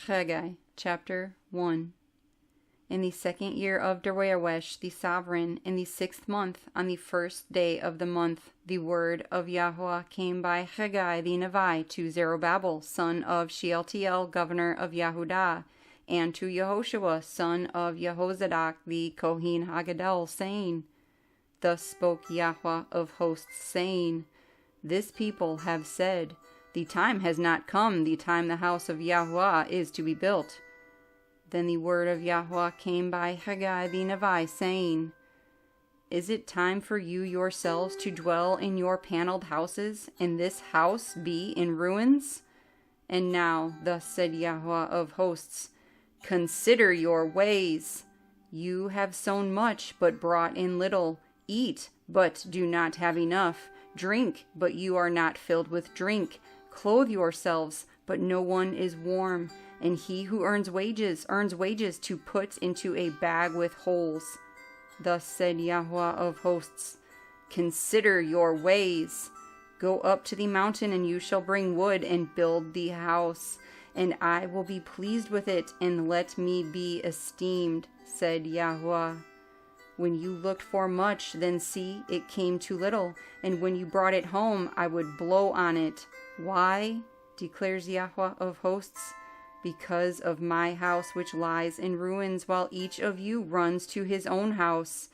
Haggai Chapter 1. In the 2nd year of YHWH the sovereign, in the 6th month, on the 1st day of the month, the word of Yahuah came by Haggai the Nevi to Zerubbabel, son of Shealtiel, governor of Yehudah, and to Yahushua, son of Jehozadak, the Kohen Haggadol, saying, Thus spoke Yahuah of hosts, saying, This people have said, The time has not come, the time the house of Yahuah is to be built. Then the word of Yahuah came by Haggai the Nevi, saying, Is it time for you yourselves to dwell in your paneled houses, and this house be in ruins? And now, thus said Yahuah of hosts, Consider your ways. You have sown much, but brought in little. Eat, but do not have enough. Drink, but you are not filled with drink. Clothe yourselves, but no one is warm. And he who earns wages to put into a bag with holes. Thus said Yahuah of hosts, Consider your ways. Go up to the mountain, and you shall bring wood and build the house, and I will be pleased with it, and let me be esteemed, said Yahuah. When you looked for much, then see, it came too little, and when you brought it home, I would blow on it. Why? Declares Yahuah of hosts. Because of my house which lies in ruins, while each of you runs to his own house.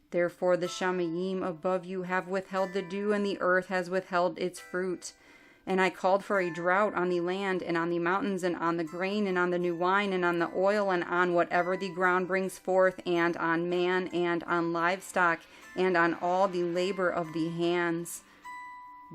Therefore the Shamayim above you have withheld the dew, and the earth has withheld its fruit. And I called for a drought on the land, and on the mountains, and on the grain, and on the new wine, and on the oil, and on whatever the ground brings forth, and on man, and on livestock, and on all the labor of the hands.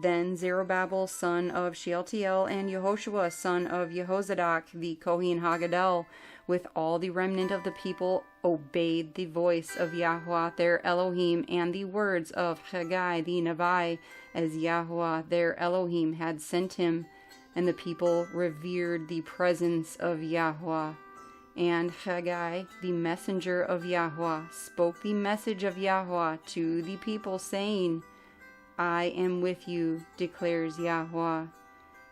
Then Zerubbabel, son of Shealtiel, and Yehoshua, son of Jehozadak, the Kohen Haggadol, with all the remnant of the people, obeyed the voice of Yahuah their Elohim, and the words of Haggai the Nevi, as Yahuah their Elohim had sent him. And the people revered the presence of Yahuah. And Haggai, the messenger of Yahuah, spoke the message of Yahuah to the people, saying, I am with you, declares Yahuah.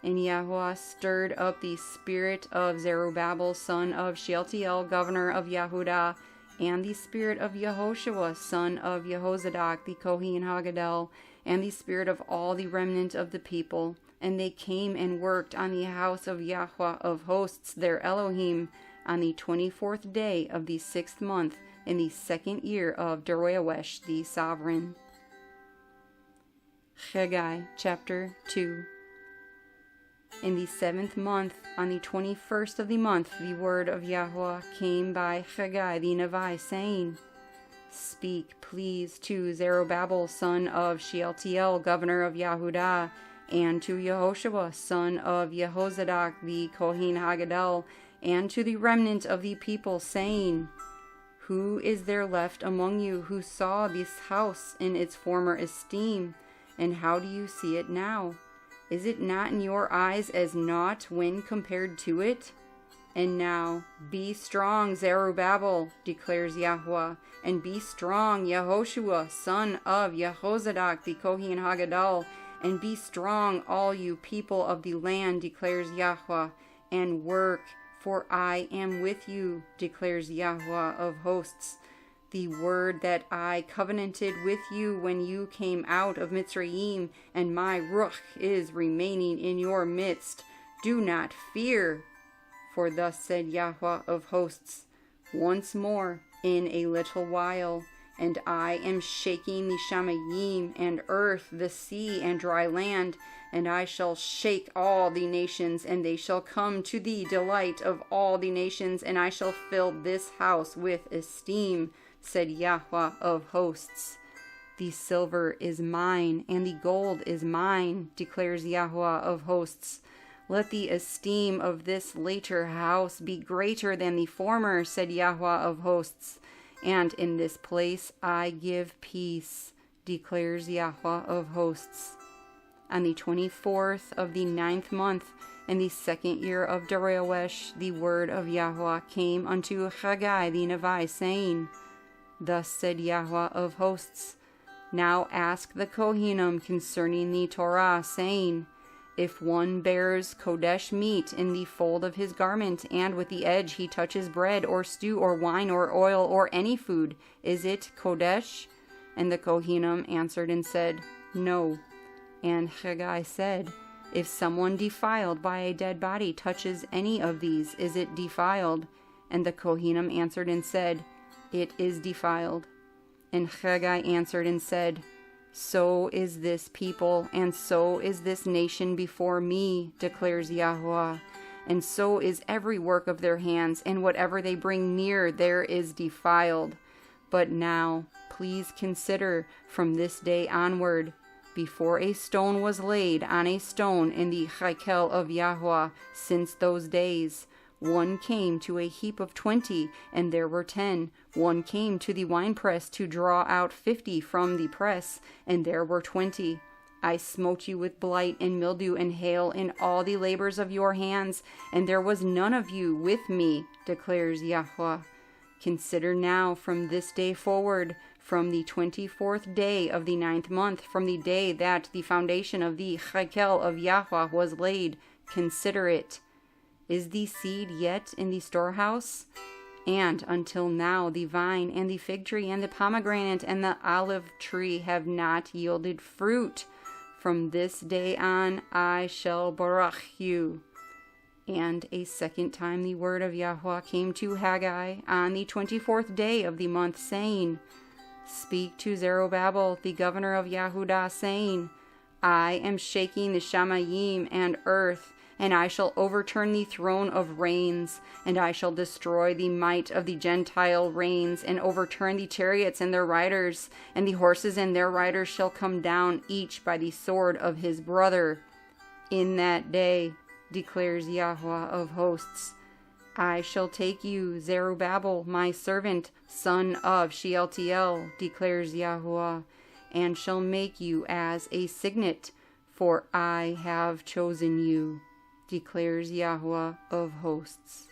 And Yahuah stirred up the spirit of Zerubbabel, son of Shealtiel, governor of Yehudah, and the spirit of Yehoshua, son of Jehozadak, the Kohen Haggadol, and the spirit of all the remnant of the people. And they came and worked on the house of Yahuah of hosts, their Elohim, on the 24th day of the 6th month, in the 2nd year of YHWH the sovereign. Haggai Chapter 2. In the 7th month, on the 21st of the month, the word of Yahuah came by Haggai the Nevi, saying, Speak, please, to Zerubbabel, son of Shealtiel, governor of Yehudah, and to Yehoshua, son of Jehozadak, the Kohen Haggadol, and to the remnant of the people, saying, Who is there left among you who saw this house in its former esteem? And how do you see it now? Is it not in your eyes as naught when compared to it? And now, be strong, Zerubbabel, declares Yahuah, and be strong, Yehoshua, son of Jehozadak, the Kohen Haggadol, and be strong, all you people of the land, declares Yahuah, and work, for I am with you, declares Yahuah of hosts. The word that I covenanted with you when you came out of Mitzrayim, and my Ruach is remaining in your midst. Do not fear. For thus said Yahuah of hosts, once more, in a little while, and I am shaking the Shamayim, and earth, the sea, and dry land, and I shall shake all the nations, and they shall come to the delight of all the nations, and I shall fill this house with esteem, said Yahuah of hosts. The silver is mine, and the gold is mine, declares Yahuah of hosts. Let the esteem of this later house be greater than the former, said Yahuah of hosts. And in this place I give peace, declares Yahuah of hosts. On the 24th of the 9th month, in the 2nd year of YHWH, the word of Yahuah came unto Haggai the Nevi, saying, Thus said Yahuah of hosts, Now ask the Kohanim concerning the Torah, saying, If one bears Kodesh meat in the fold of his garment, and with the edge he touches bread, or stew, or wine, or oil, or any food, is it Kodesh? And the Kohanim answered and said, No. And Haggai said, If someone defiled by a dead body touches any of these, is it defiled? And the Kohanim answered and said, It is defiled. And Haggai answered and said, So is this people, and so is this nation before me, declares Yahuah. And so is every work of their hands, and whatever they bring near there is defiled. But now, please consider from this day onward, before a stone was laid on a stone in the Haikel of Yahuah, since those days, one came to a heap of 20, and there were 10. One came to the winepress to draw out 50 from the press, and there were 20. I smote you with blight and mildew and hail in all the labors of your hands, and there was none of you with me, declares Yahuah. Consider now from this day forward, from the 24th day of the 9th month, from the day that the foundation of the Haikel of Yahuah was laid, consider it. Is the seed yet in the storehouse? And until now the vine and the fig tree and the pomegranate and the olive tree have not yielded fruit. From this day on I shall baruch you. And a second time the word of Yahuah came to Haggai on the 24th day of the month, saying, Speak to Zerubbabel, the governor of Yehudah, saying, I am shaking the Shamayim and earth, and I shall overturn the throne of reigns, and I shall destroy the might of the Gentile reigns, and overturn the chariots and their riders, and the horses and their riders shall come down, each by the sword of his brother. In that day, declares Yahuah of hosts, I shall take you, Zerubbabel, my servant, son of Shealtiel, declares Yahuah, and shall make you as a signet, for I have chosen you, declares Yahuah of hosts.